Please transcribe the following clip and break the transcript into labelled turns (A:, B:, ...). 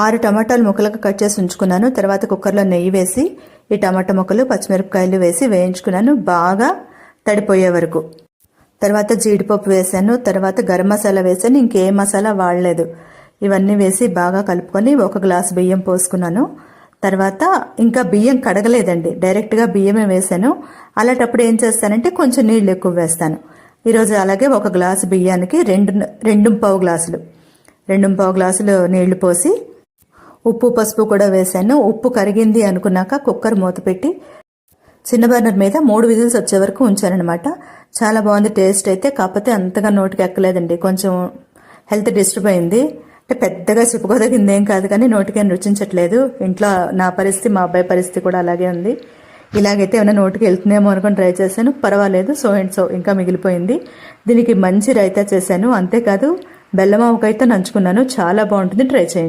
A: 6 టమాటాలు ముక్కలుగా కట్ చేసి ఉంచుకున్నాను. తర్వాత కుక్కర్లో నెయ్యి వేసి ఈ టమాటా ముక్కలు పచ్చిమిరపకాయలు వేసి వేయించుకున్నాను బాగా తడిపోయే వరకు. తర్వాత జీడిపప్పు వేసాను. తర్వాత గరం మసాలా వేసాను. ఇంకే మసాలా వాడలేదు. ఇవన్నీ వేసి బాగా కలుపుకొని 1 గ్లాసు బియ్యం పోసుకున్నాను. తర్వాత ఇంకా బియ్యం కడగలేదండి, డైరెక్ట్గా బియ్యమే వేసాను. అలాంటప్పుడు ఏం చేస్తానంటే కొంచెం నీళ్ళు ఎక్కువ వేస్తాను. ఈరోజు అలాగే 1 గ్లాసు బియ్యానికి 2.5 గ్లాసులు నీళ్లు పోసి ఉప్పు పసుపు కూడా వేసాను. ఉప్పు కరిగింది అనుకున్నాక కుక్కర్ మూత పెట్టి చిన్న బర్నర్ మీద 3 విజిల్స్ వచ్చే వరకు ఉంచానమాట. చాలా బాగుంది టేస్ట్ అయితే. కాకపోతే అంతగా నోటికి ఎక్కలేదండి, కొంచెం హెల్త్ డిస్టర్బ్ అయింది. అంటే పెద్దగా చెప్పుకోదగిందేం కాదు, కానీ నోటికేం రుచించట్లేదు. ఇంట్లో నా పరిస్థితి, మా అబ్బాయి పరిస్థితి కూడా అలాగే ఉంది. ఇలాగైతే ఏమైనా నోటికి వెళ్తుందేమో అనుకుని ట్రై చేశాను, పర్వాలేదు. సో ఇంకా మిగిలిపోయింది. దీనికి మంచి రైతా చేశాను. అంతేకాదు బెల్లం ఆవకాయతో నంచుకున్నాను. చాలా బాగుంటుంది, ట్రై చేయండి.